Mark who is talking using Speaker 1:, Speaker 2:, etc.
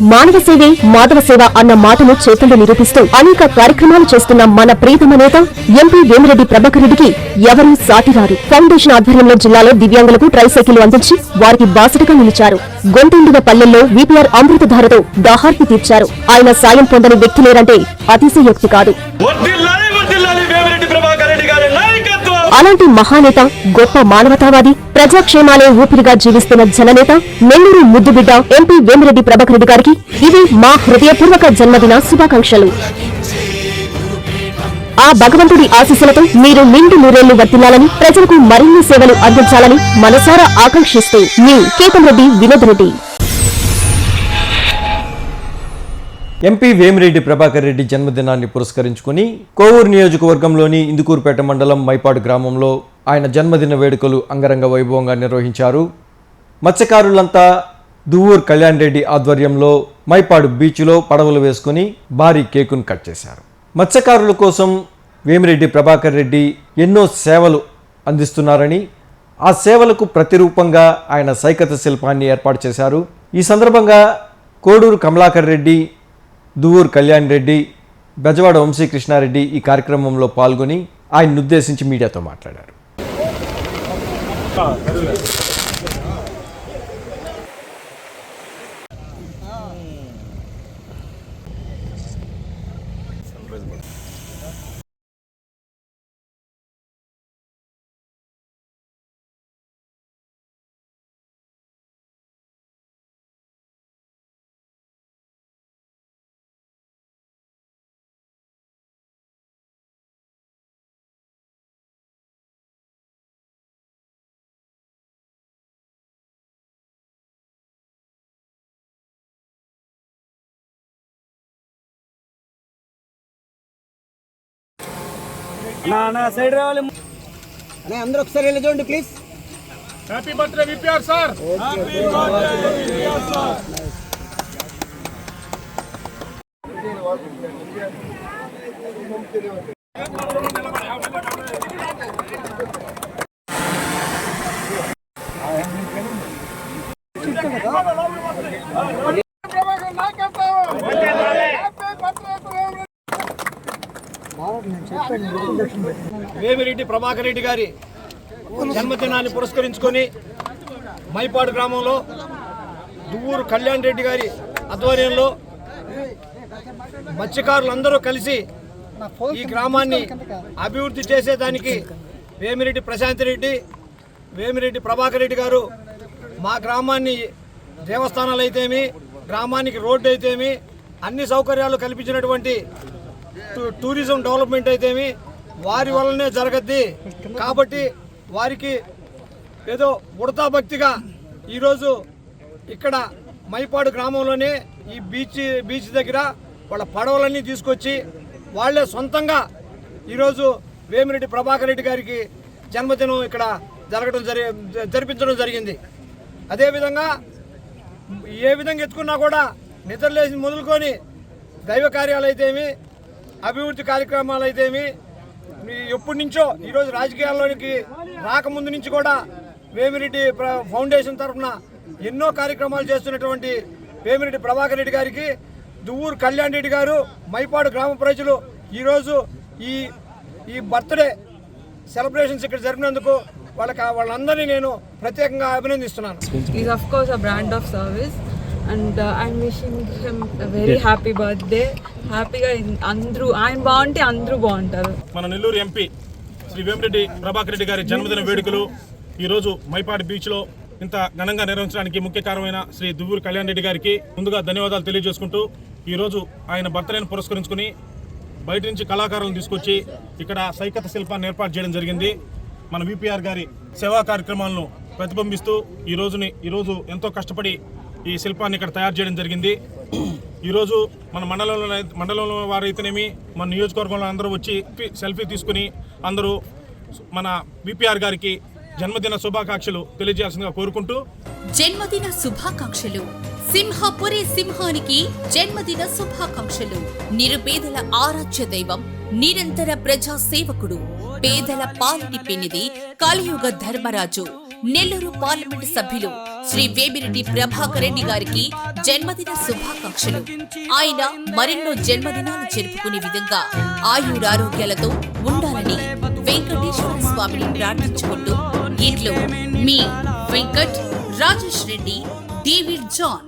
Speaker 1: మానవ సేవే మాధవ సేవ అన్న మాటను చేతుల్లో నిరూపిస్తూ అనేక కార్యక్రమాలు చేస్తున్న మన ప్రియతమ నేత ఎంపీ వేమిరెడ్డి ప్రభాకర్ రెడ్డికి ఎవరూ సాటిరారు. ఫౌండేషన్ ఆధ్వర్యంలో జిల్లాలో దివ్యాంగులకు ట్రైసైకిల్ అందించి వారికి బాసటగా నిలిచారు. గొంతుండిన పల్లెల్లో వీపీఆర్ అమృతధారతో దాహార్తి తీర్చారు. ఆయన సాయం పొందని వ్యక్తి లేరంటే అతిశయోక్తి కాదు. అలాంటి మహానేత, గొప్ప మానవతావాది, ప్రజాక్షేమాలే ఊపిరిగా జీవిస్తున్న జననేత, నెల్లూరు ముద్దుబిడ్డ ఎంపీ వేమిరెడ్డి ప్రభాకర్ రెడ్డి గారికి ఇవి మా హృదయపూర్వక జన్మదిన శుభాకాంక్షలు. ఆ భగవంతుడి ఆశీస్సులతో మీరు నిండు నూరేళ్లు వర్తిల్లాలని, ప్రజలకు మరిన్ని సేవలు అందించాలని మనసారా ఆకాంక్షిస్తూ మీ కేతంరెడ్డి వినోద్ రెడ్డి.
Speaker 2: ఎంపీ వేమిరెడ్డి ప్రభాకర్ రెడ్డి జన్మదినాన్ని పురస్కరించుకుని కోవూరు నియోజకవర్గంలోని ఇందుకూరుపేట మండలం మైపాడు గ్రామంలో ఆయన జన్మదిన వేడుకలు అంగరంగ వైభవంగా నిర్వహించారు. మత్స్యకారులంతా దువ్వూరు కళ్యాణ్ రెడ్డి ఆధ్వర్యంలో మైపాడు బీచ్లో పడవలు వేసుకుని భారీ కేకును కట్ చేశారు. మత్స్యకారుల కోసం వేమిరెడ్డి ప్రభాకర్ రెడ్డి ఎన్నో సేవలు అందిస్తున్నారని, ఆ సేవలకు ప్రతిరూపంగా ఆయన సైకత శిల్పాన్ని ఏర్పాటు చేశారు. ఈ సందర్భంగా కోడూరు కమలాకర్ రెడ్డి, దువ్వూరు కళ్యాణ్ రెడ్డి, బెజవాడ వంశీకృష్ణారెడ్డి ఈ కార్యక్రమంలో పాల్గొని ఆయన్ను ఉద్దేశించి మీడియాతో మాట్లాడారు.
Speaker 3: నా సైడ్ రావాలి అనే అందరూ ఒకసారి వెళ్ళి చూడండి please.
Speaker 4: Happy birthday VPR sir. Happy birthday VPR sir.
Speaker 5: Vemireddy Prabhakar Reddy గారి జన్మదినాన్ని పురస్కరించుకొని మైపాడు గ్రామంలో దువ్వూరు కళ్యాణ్ రెడ్డి గారి ఆధ్వర్యంలో మత్స్యకారులందరూ కలిసి ఈ గ్రామాన్ని అభివృద్ధి చేసేదానికి వేమిరెడ్డి ప్రశాంత్ రెడ్డి, వేమిరెడ్డి ప్రభాకర్ రెడ్డి గారు మా గ్రామాన్ని దేవస్థానాలు అయితేమి, గ్రామానికి రోడ్డు అయితేమి, అన్ని సౌకర్యాలు కల్పించినటువంటి టూరిజం డెవలప్మెంట్ అయితేమి వారి వల్లనే జరగద్ది. కాబట్టి వారికి ఏదో ఉడతా భక్తిగా ఈరోజు ఇక్కడ మైపాడు గ్రామంలోనే ఈ బీచ్ దగ్గర వాళ్ళ పడవలన్నీ తీసుకొచ్చి వాళ్ళే సొంతంగా ఈరోజు వేమిరెడ్డి ప్రభాకర్ రెడ్డి గారికి జన్మదినం ఇక్కడ జరిపించడం జరిగింది. అదేవిధంగా ఏ విధంగా ఎత్తుకున్నా కూడా నిద్రలేసి మొదలుకొని దైవ కార్యాలు అయితేమి, అభివృద్ధి కార్యక్రమాలు అయితేమి, ఎప్పటి నుంచో ఈరోజు రాజకీయాల్లోనికి రాకముందు నుంచి కూడా వేమిరెడ్డి ఫౌండేషన్ తరఫున ఎన్నో కార్యక్రమాలు చేస్తున్నటువంటి వేమిరెడ్డి ప్రభాకర్ రెడ్డి గారికి దువ్వూరు కళ్యాణ్ రెడ్డి గారు, మైపాడు గ్రామ ప్రజలు ఈరోజు ఈ బర్త్డే సెలబ్రేషన్స్ ఇక్కడ జరిపినందుకు వాళ్ళందరినీ నేను ప్రత్యేకంగా అభినందిస్తున్నాను.
Speaker 6: Is of course a brand of service and I'm wishing him a very happy birthday. హ్యాపీగా అందరూ ఆయన బాగుంటే అందరూ బాగుంటారు.
Speaker 4: మన నెల్లూరు ఎంపీ శ్రీ వేమిరెడ్డి ప్రభాకర్ రెడ్డి గారి జన్మదిన వేడుకలు ఈరోజు మైపాడు బీచ్లో ఇంత ఘనంగా నిర్వహించడానికి ముఖ్య కారణమైన శ్రీ దువ్వూరు కళ్యాణ్ రెడ్డి గారికి ముందుగా ధన్యవాదాలు తెలియజేసుకుంటూ ఈరోజు ఆయన బర్త్డేను పురస్కరించుకుని బయట నుంచి కళాకారులను తీసుకొచ్చి ఇక్కడ సైకత శిల్పాన్ని ఏర్పాటు చేయడం జరిగింది. మన విపిఆర్ గారి సేవా కార్యక్రమాలను ప్రతిబింబిస్తూ ఈరోజు ఎంతో కష్టపడి ఈ శిల్పాన్ని ఇక్కడ తయారు చేయడం జరిగింది. ఈరోజు మన మండలంలో వారైతేనేమి, మన నియోజకవర్గంలో అందరూ వచ్చి సెల్ఫీ తీసుకుని అందరూ మన విపిఆర్ గారికి జన్మదిన శుభాకాంక్షలు తెలియజేయాల్సిందిగా కోరుకుంటూ,
Speaker 7: జన్మదిన శుభాకాంక్షలు. సింహపురి సింహానికి జన్మదిన శుభాకాంక్షలు. నిరుపేదల ఆరాధ్య దైవం, నిరంతర ప్రజా సేవకుడు, పేదల పాలిటి పెన్నిది, కలియుగ ధర్మరాజు, నెల్లూరు పార్లమెంటు సభ్యులు శ్రీ వేమిరెడ్డి ప్రభాకర్ రెడ్డి గారికి జన్మదిన శుభాకాంక్షలు. ఆయన మరెన్నో జన్మదినాలు జరుపుకునే విధంగా ఆయురారోగ్యాలతో ఉండాలని వెంకటేశ్వర స్వామిని ప్రార్థించుకుంటూ ఇట్లు మీ వెంకట్ రాజేష్ రెడ్డి, డేవిడ్ జాన్.